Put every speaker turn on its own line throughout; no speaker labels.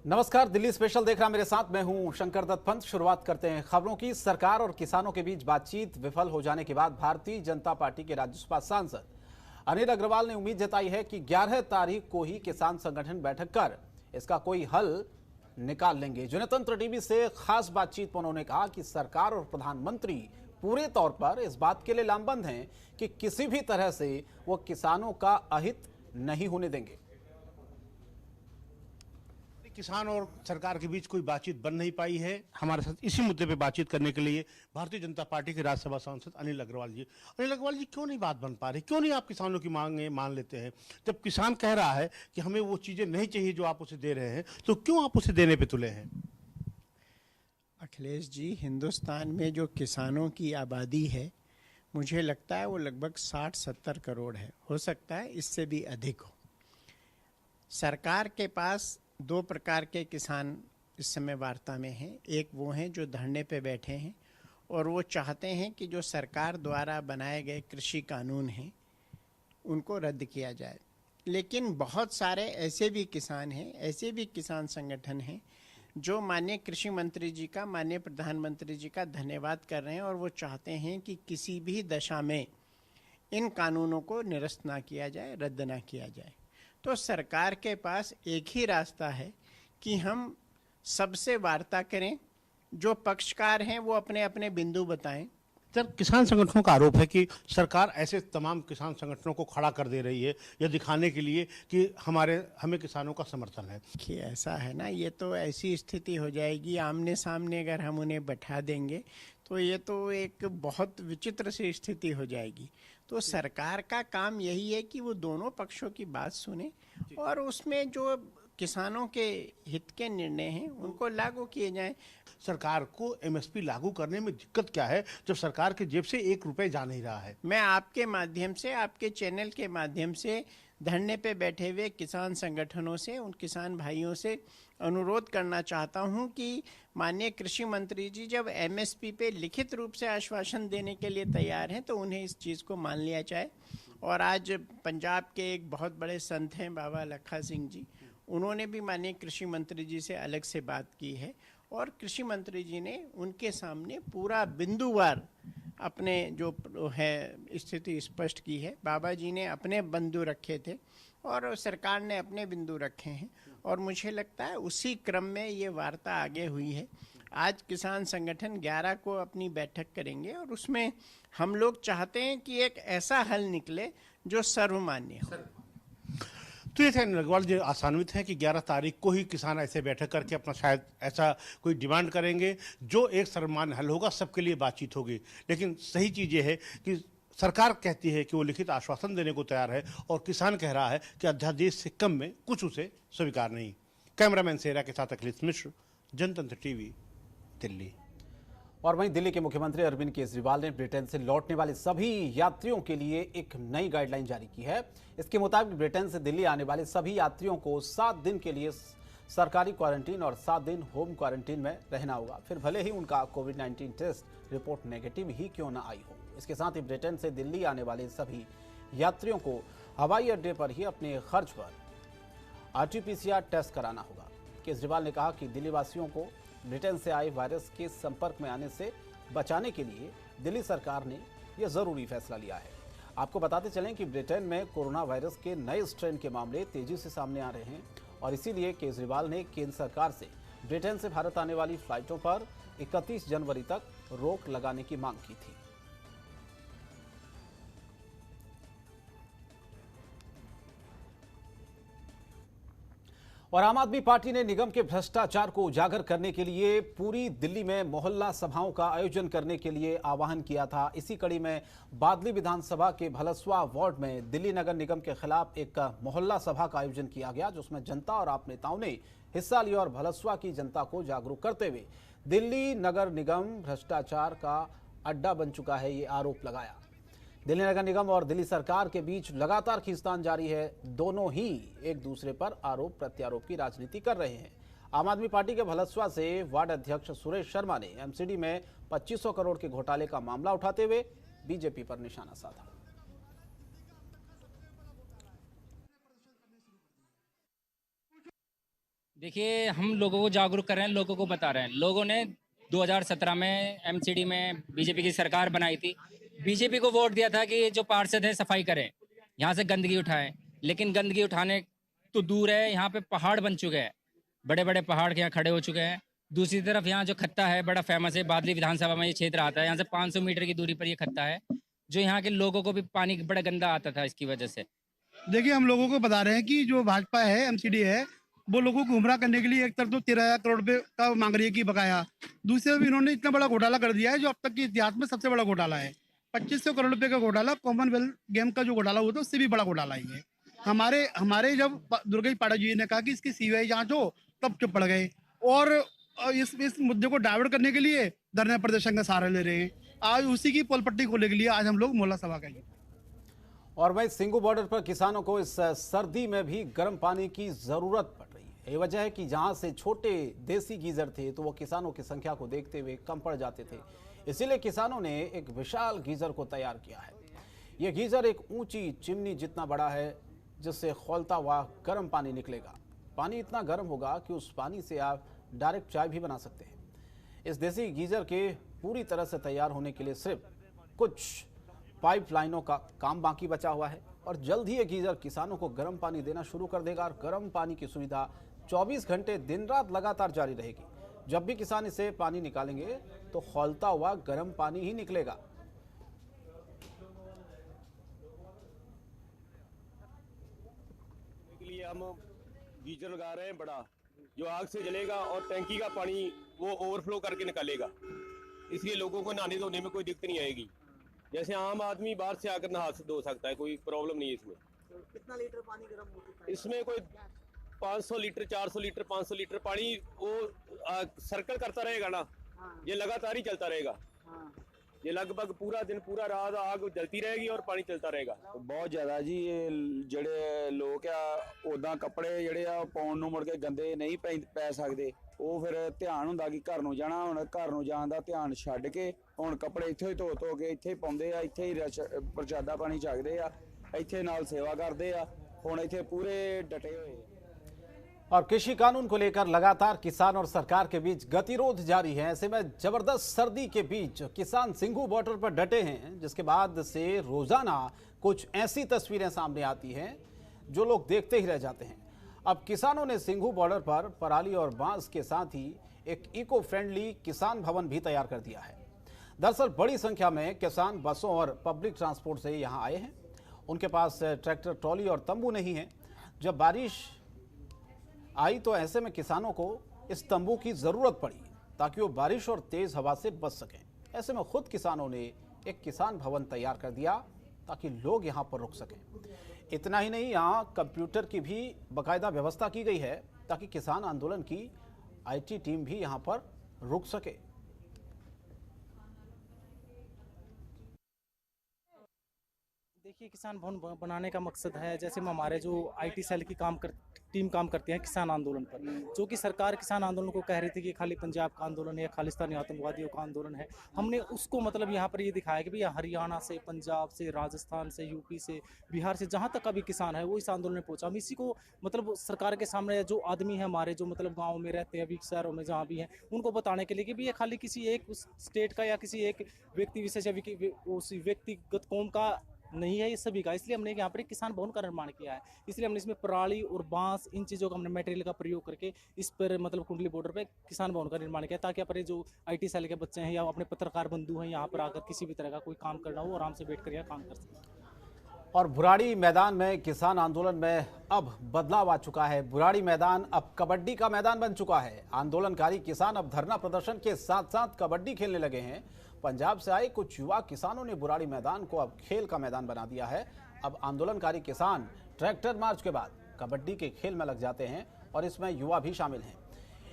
नमस्कार, दिल्ली स्पेशल देख रहा मेरे साथ मैं हूं शंकर दत्त पंत। शुरुआत करते हैं खबरों की। सरकार और किसानों के बीच बातचीत विफल हो जाने के बाद भारतीय जनता पार्टी के राज्यसभा सांसद अनिल अग्रवाल ने उम्मीद जताई है कि 11 तारीख को ही किसान संगठन बैठक कर इसका कोई हल निकाल लेंगे। जनतंत्र टीवी से खास बातचीत में उन्होंने कहा कि सरकार और प्रधानमंत्री पूरे तौर पर इस बात के लिए लामबंद हैं कि किसी भी तरह से वो किसानों का अहित नहीं होने देंगे।
किसान और सरकार के बीच कोई बातचीत बन नहीं पाई है। हमारे साथ इसी मुद्दे पे बातचीत करने के लिए भारतीय जनता पार्टी के राज्यसभा सांसद अनिल अग्रवाल जी। अनिल अग्रवाल जी, क्यों नहीं बात बन पा रही? क्यों नहीं आप किसानों की मांगे मान लेते हैं? जब किसान कह रहा है कि हमें वो चीजें नहीं चाहिए जो आप उसे दे रहे हैं, तो क्यों आप उसे देने पे तुले हैं?
अखिलेश जी, हिंदुस्तान में जो किसानों की आबादी है, मुझे लगता है वो लगभग 60-70 करोड़ है। हो सकता है इससे भी अधिक हो। सरकार के पास दो प्रकार के किसान इस समय वार्ता में हैं। एक वो हैं जो धरने पे बैठे हैं और वो चाहते हैं कि जो सरकार द्वारा बनाए गए कृषि कानून हैं उनको रद्द किया जाए। लेकिन बहुत सारे ऐसे भी किसान हैं, ऐसे भी किसान संगठन हैं जो माननीय कृषि मंत्री जी का, माननीय प्रधानमंत्री जी का धन्यवाद कर रहे हैं और वो चाहते हैं कि किसी भी दशा में इन कानूनों को निरस्त ना किया जाए, रद्द ना किया जाए। तो सरकार के पास एक ही रास्ता है कि हम सबसे वार्ता करें, जो पक्षकार हैं वो अपने अपने बिंदु बताएं।
सर, किसान संगठनों का आरोप है कि सरकार ऐसे तमाम किसान संगठनों को खड़ा कर दे रही है यह दिखाने के लिए कि हमें किसानों का समर्थन है।
कि ऐसा है ना, ये तो ऐसी स्थिति हो जाएगी, आमने सामने अगर हम उन्हें बैठा देंगे तो ये तो एक बहुत विचित्र सी स्थिति हो जाएगी। तो सरकार का काम यही है कि वो दोनों पक्षों की बात सुने और उसमें जो किसानों के हित के निर्णय हैं उनको लागू किए जाएं।
सरकार को एमएसपी लागू करने में दिक्कत क्या है जब सरकार के जेब से 1 रुपए जा नहीं रहा है?
मैं आपके माध्यम से, आपके चैनल के माध्यम से धरने पे बैठे हुए किसान संगठनों से, उन किसान भाइयों से अनुरोध करना चाहता हूं कि माननीय कृषि मंत्री जी जब एमएसपी पे लिखित रूप से आश्वासन देने के लिए तैयार हैं तो उन्हें इस चीज़ को मान लिया जाए। और आज पंजाब के एक बहुत बड़े संत हैं बाबा लखा सिंह जी, उन्होंने भी माननीय कृषि मंत्री जी से अलग से बात की है और कृषि मंत्री जी ने उनके सामने पूरा बिंदुवार अपने जो है स्थिति स्पष्ट की है। बाबा जी ने अपने बिंदु रखे थे और सरकार ने अपने बिंदु रखे हैं और मुझे लगता है उसी क्रम में ये वार्ता आगे हुई है। आज किसान संगठन 11 को अपनी बैठक करेंगे और उसमें हम लोग चाहते हैं कि एक ऐसा हल निकले जो सर्वमान्य हो।
तो ये थे अग्रवाल जी आशान्वित हैं कि 11 तारीख को ही किसान ऐसे बैठक करके अपना शायद ऐसा कोई डिमांड करेंगे जो एक सर्वमान्य हल होगा, सबके लिए बातचीत होगी। लेकिन सही चीज़ ये है कि सरकार कहती है कि वो लिखित आश्वासन देने को तैयार है और किसान कह रहा है कि अध्यादेश से कम में कुछ उसे स्वीकार नहीं। कैमरामैन सेरा के साथ अखिलेश मिश्र, जनतंत्र टीवी, दिल्ली।
और वहीं दिल्ली के मुख्यमंत्री अरविंद केजरीवाल ने ब्रिटेन से लौटने वाले सभी यात्रियों के लिए एक नई गाइडलाइन जारी की है। इसके मुताबिक ब्रिटेन से दिल्ली आने वाले सभी यात्रियों को 7 दिन के लिए सरकारी क्वारंटीन और 7 दिन होम क्वारंटीन में रहना होगा, फिर भले ही उनका कोविड-19 टेस्ट रिपोर्ट नेगेटिव ही क्यों न आई हो। इसके साथ ही ब्रिटेन से दिल्ली आने वाले सभी यात्रियों को हवाई अड्डे पर ही अपने खर्च पर RT-PCR टेस्ट कराना होगा। केजरीवाल ने कहा कि दिल्ली वासियों को ब्रिटेन से आए वायरस के संपर्क में आने से बचाने के लिए दिल्ली सरकार ने यह जरूरी फैसला लिया है। आपको बताते चलें कि ब्रिटेन में कोरोना वायरस के नए स्ट्रेन के मामले तेजी से सामने आ रहे हैं और इसीलिए केजरीवाल ने केंद्र सरकार से ब्रिटेन से भारत आने वाली फ्लाइटों पर 31 जनवरी तक रोक लगाने की मांग की थी। और आम आदमी पार्टी ने निगम के भ्रष्टाचार को उजागर करने के लिए पूरी दिल्ली में मोहल्ला सभाओं का आयोजन करने के लिए आह्वान किया था। इसी कड़ी में बादली विधानसभा के भलसवा वार्ड में दिल्ली नगर निगम के खिलाफ एक मोहल्ला सभा का आयोजन किया गया, जिसमें जनता और आप नेताओं ने हिस्सा लिया और भलसवा की जनता को जागरूक करते हुए दिल्ली नगर निगम भ्रष्टाचार का अड्डा बन चुका है, ये आरोप लगाया। दिल्ली नगर निगम और दिल्ली सरकार के बीच लगातार खींचतान जारी है। दोनों ही एक दूसरे पर आरोप प्रत्यारोप की राजनीति कर रहे हैं। आम आदमी पार्टी के भलसवा से वार्ड अध्यक्ष सुरेश शर्मा ने एमसीडी में 2500 करोड़ के घोटाले का मामला उठाते हुए बीजेपी पर निशाना साधा।
देखिए, हम लोगों को जागरूक कर रहे हैं, लोगों को बता रहे हैं। लोगों ने 2017 में एमसीडी में बीजेपी की सरकार बनाई थी। बीजेपी को वोट दिया था कि ये जो पार्षद हैं सफाई करें, यहाँ से गंदगी उठाएं। लेकिन गंदगी उठाने तो दूर है, यहाँ पे पहाड़ बन चुके हैं, बड़े बड़े पहाड़ के यहाँ खड़े हो चुके हैं। दूसरी तरफ यहाँ जो खत्ता है बड़ा फेमस है, बादली विधानसभा में ये क्षेत्र आता है। यहाँ से 500 मीटर की दूरी पर ये खत्ता है, जो यहाँ के लोगों को भी पानी बड़ा गंदा आता था इसकी वजह से।
देखिए, हम लोगों को बता रहे हैं कि जो भाजपा है, एमसीडी है, वो लोगों को गुमराह करने के लिए एक तरफ तो 13,000 करोड़ रुपए का मांग रही है कि बकाया, दूसरी तरफ इन्होंने इतना बड़ा घोटाला कर दिया है जो अब तक के इतिहास में सबसे बड़ा घोटाला है। 2500 करोड़ रुपए का घोटाला, कॉमनवेल्थ गेम का जो घोटाला हुआ था उससे भी बड़ा घोटाला ही है। हमारे हमारे जब दुर्गेश पाठक जी ने कहा कि इसकी सीबीआई जांच हो, तब चुप पड़ गए और इस मुद्दे को डाइवर्ट करने के लिए धरना प्रदर्शन का सहारा ले रहे हैं। आज उसी की पोलपट्टी खोलने के लिए आज हम लोग मोहल्ला सभा करेंगे।
और वहीं सिंगू बॉर्डर पर किसानों को इस सर्दी में भी गर्म पानी की जरूरत पड़ रही है। ये वजह है कि जहां से छोटे देसी गीजर थे तो वो किसानों की संख्या को देखते हुए कम पड़ जाते थे। इसीलिए किसानों ने एक विशाल गीजर को तैयार किया है। ये गीजर एक ऊंची चिमनी जितना बड़ा है, जिससे खौलता हुआ गर्म पानी निकलेगा। पानी इतना गर्म होगा कि उस पानी से आप डायरेक्ट चाय भी बना सकते हैं। इस देसी गीजर के पूरी तरह से तैयार होने के लिए सिर्फ कुछ पाइपलाइनों का काम बाकी बचा हुआ है और जल्द ही ये गीजर किसानों को गर्म पानी देना शुरू कर देगा और गर्म पानी की सुविधा 24 घंटे दिन रात लगातार जारी रहेगी। जब भी किसान इसे पानी निकालेंगे तो खौलता हुआ गर्म पानी ही निकलेगा।
के लिए हम गीजर लगा रहे हैं बड़ा, जो आग से जलेगा और टैंकी का पानी वो ओवरफ्लो करके निकालेगा। इसलिए लोगों को नहाने धोने में कोई दिक्कत नहीं आएगी। जैसे आम आदमी बाहर से आकर नहा धो सकता है, कोई प्रॉब्लम नहीं है इसमें।
कितना लीटर पानी गर्म हो चुका है?
इसमें कोई 500 लीटर, 400 लीटर, 500 लीटर पानी वो सर्कल करता रहेगा ना। ये लगातार ही चलता रहेगा। ये लगभग पूरा दिन पूरा रात आग जलती रहेगी और पानी चलता रहेगा।
ਬਹੁਤ ਜ਼ਿਆਦਾ ਜੀ। ਇਹ ਜਿਹੜੇ ਲੋਕ ਆ ਉਦਾਂ ਕੱਪੜੇ ਜਿਹੜੇ ਆ ਪਾਉਣ ਨੂੰ ਮੁੜ ਕੇ ਗੰਦੇ ਨਹੀਂ ਪੈ ਸਕਦੇ। ਉਹ ਫਿਰ ਧਿਆਨ ਹੁੰਦਾ ਕਿ ਘਰ ਨੂੰ ਜਾਣਾ, ਹੁਣ ਘਰ ਨੂੰ ਜਾਣ ਦਾ ਧਿਆਨ ਛੱਡ ਕੇ ਹੁਣ ਕੱਪੜੇ ਇੱਥੇ ਹੀ ਧੋ ਕੇ ਇੱਥੇ ਹੀ ਪਾਉਂਦੇ ਆ, ਇੱਥੇ ਹੀ ਪ੍ਰਸ਼ਾਦਾ ਪਾਣੀ ਛਕਦੇ ਆ, ਇੱਥੇ ਨਾਲ ਸੇਵਾ ਕਰਦੇ ਆ। ਹੁਣ ਇੱਥੇ ਪੂਰੇ ਡਟੇ ਹੋਏ ਆ।
और कृषि कानून को लेकर लगातार किसान और सरकार के बीच गतिरोध जारी है। ऐसे में जबरदस्त सर्दी के बीच किसान सिंघू बॉर्डर पर डटे हैं, जिसके बाद से रोजाना कुछ ऐसी तस्वीरें सामने आती हैं जो लोग देखते ही रह जाते हैं। अब किसानों ने सिंघू बॉर्डर पर पराली और बांस के साथ ही एक इको फ्रेंडली किसान भवन भी तैयार कर दिया है। दरअसल बड़ी संख्या में किसान बसों और पब्लिक ट्रांसपोर्ट से यहाँ आए हैं। उनके पास ट्रैक्टर, ट्रॉली और तंबू नहीं है। जब बारिश आई तो ऐसे में किसानों को इस तंबू की जरूरत पड़ी ताकि वो बारिश और तेज हवा से बच सकें। ऐसे में खुद किसानों ने एक किसान भवन तैयार कर दिया ताकि लोग यहाँ पर रुक सकें। इतना ही नहीं, यहाँ कंप्यूटर की भी बाकायदा व्यवस्था की गई है ताकि किसान आंदोलन की आईटी टीम भी यहाँ पर रुक सके।
देखिए, किसान भवन बनाने का मकसद है, जैसे हमारे जो आईटी सेल की टीम काम करती है किसान आंदोलन पर, जो कि सरकार किसान आंदोलन को कह रही थी कि खाली पंजाब का आंदोलन है, खालिस्तानी आतंकवादियों का आंदोलन है। हमने उसको मतलब यहाँ पर ये दिखाया कि भैया हरियाणा से, पंजाब से, राजस्थान से, यूपी से, बिहार से, जहाँ तक अभी किसान है वो इस आंदोलन में पहुंचा। हम इसी को मतलब सरकार के सामने जो आदमी है हमारे, जो मतलब गाँव में रहते हैं, अभी शहरों में जहाँ भी हैं, उनको बताने के लिए कि भैया खाली किसी एक स्टेट का या किसी एक व्यक्ति विशेष या उस व्यक्तिगत कौम का नहीं है, ये सभी का। इसलिए हमने यहाँ पर एक किसान भवन का निर्माण किया है। इसलिए हमने इसमें पराली और बांस, इन चीज़ों का हमने मटेरियल का प्रयोग करके इस पर मतलब कुंडली बॉर्डर पे किसान भवन का निर्माण किया, ताकि अपने जो आईटी सेल के बच्चे हैं या अपने पत्रकार बंधु हैं, यहाँ पर आकर किसी भी तरह का कोई काम करना हो आराम से बैठ कर यहाँ काम कर सकें।
और बुराड़ी मैदान में किसान आंदोलन में अब बदलाव आ चुका है। बुराड़ी मैदान अब कबड्डी का मैदान बन चुका है। आंदोलनकारी किसान अब धरना प्रदर्शन के साथ साथ कबड्डी खेलने लगे हैं। पंजाब से आए कुछ युवा किसानों ने बुराड़ी मैदान को अब खेल का मैदान बना दिया है। अब आंदोलनकारी किसान ट्रैक्टर मार्च के बाद कबड्डी के खेल में लग जाते हैं और इसमें युवा भी शामिल हैं।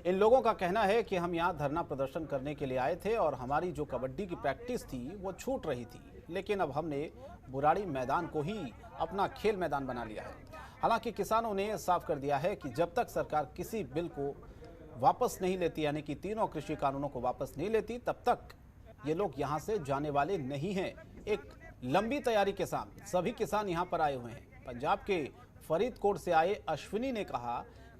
इन लोगों का कहना है कि हम यहाँ धरना प्रदर्शन करने के लिए आए थे और हमारी जो कबड्डी की प्रैक्टिस थी वो छूट रही थी, लेकिन अब हमने बुराड़ी मैदान को ही अपना खेल मैदान बना लिया है। हालांकि किसानों ने साफ कर दिया है कि जब तक सरकार किसी बिल को वापस नहीं लेती, यानी कि तीनों कृषि कानूनों को वापस नहीं लेती, तब तक ये लोग यहाँ से जाने वाले नहीं हैं। एक लंबी तैयारी के साथ सभी किसान यहाँ पर आए हुए हैं। पंजाब के फरीदकोट से आए अश्विनी ने कहा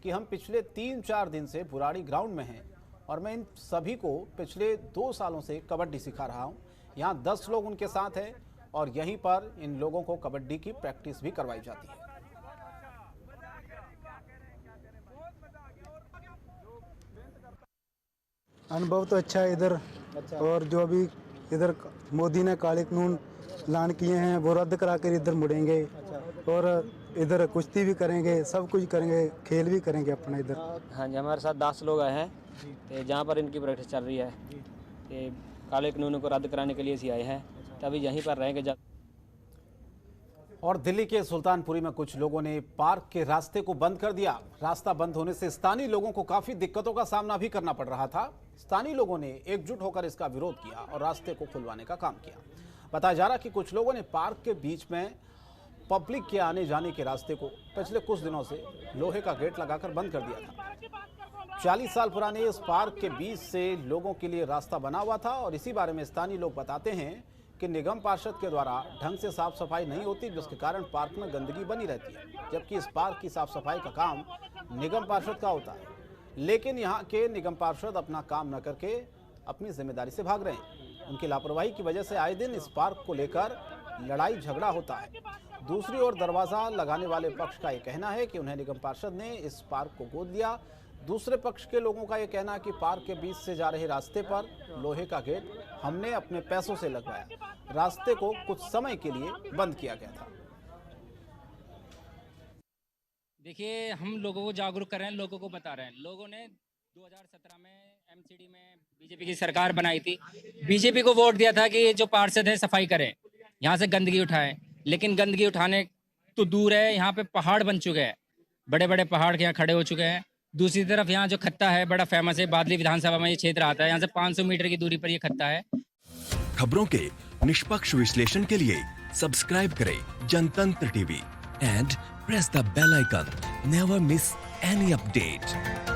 कि हम पिछले 3-4 दिन से बुराड़ी ग्राउंड में हैं और मैं इन सभी को पिछले 2 सालों से कबड्डी सिखा रहा हूं। यहाँ 10 लोग उनके साथ हैं और यहीं पर इन लोगों को कबड्डी की प्रैक्टिस भी करवाई जाती है।
अनुभव तो अच्छा है इधर। और जो अभी इधर मोदी ने काले कानून ऐलान किए हैं वो रद्द करा कर इधर मुड़ेंगे। और इधर कुश्ती भी करेंगे, सब कुछ करेंगे, खेल भी करेंगे अपना इधर।
हाँ जी, हमारे साथ 10 लोग आए हैं तो जहाँ पर इनकी प्रैक्टिस चल रही है कि काले कानून को रद्द कराने के लिए ही आए हैं, तभी यहीं पर रहेंगे।
और दिल्ली के सुल्तानपुरी में कुछ लोगों ने पार्क के रास्ते को बंद कर दिया। रास्ता बंद होने से स्थानीय लोगों को काफी दिक्कतों का सामना भी करना पड़ रहा था। स्थानीय लोगों ने एकजुट होकर इसका विरोध किया और रास्ते को खुलवाने का काम किया। बताया जा रहा कि कुछ लोगों ने पार्क के बीच में पब्लिक के आने जाने के रास्ते को पिछले कुछ दिनों से लोहे का गेट लगाकर बंद कर दिया था। 40 साल पुराने इस पार्क के बीच से लोगों के लिए रास्ता बना हुआ था और इसी बारे में स्थानीय लोग बताते हैं कि निगम पार्षद के द्वारा ढंग से साफ सफाई नहीं होती, जिसके कारण पार्क में गंदगी बनी रहती है, जबकि इस पार्क की साफ सफाई का काम निगम पार्षद का होता है। लेकिन यहाँ के निगम पार्षद अपना काम न करके अपनी जिम्मेदारी से भाग रहे हैं। उनकी लापरवाही की वजह से आए दिन इस पार्क को लेकर लड़ाई झगड़ा होता है। दूसरी ओर दरवाजा लगाने वाले पक्ष का ये कहना है कि उन्हें निगम पार्षद ने इस पार्क को गोद लिया। दूसरे पक्ष के लोगों का ये कहना है कि पार्क के बीच से जा रहे रास्ते पर लोहे का गेट हमने अपने पैसों से लगवाया। रास्ते को कुछ समय के लिए बंद किया गया था।
देखिए, हम लोगों को जागरूक कर रहे हैं, लोगों को बता रहे हैं। लोगों ने 2017 में एमसीडी में बीजेपी की सरकार बनाई थी। बीजेपी को वोट दिया था कि जो पार्षद है सफाई करें, यहाँ से गंदगी उठाएं। लेकिन गंदगी उठाने तो दूर है, यहाँ पे पहाड़ बन चुके हैं, बड़े बड़े पहाड़ यहाँ खड़े हो चुके हैं। दूसरी तरफ यहाँ जो खत्ता है बड़ा फेमस है, बादली विधानसभा में ये क्षेत्र आता है। यहाँ से 500 मीटर की दूरी पर ये खत्ता है।
खबरों के निष्पक्ष विश्लेषण के लिए सब्सक्राइब करें Jantantra TV and press the bell icon. Never miss any update.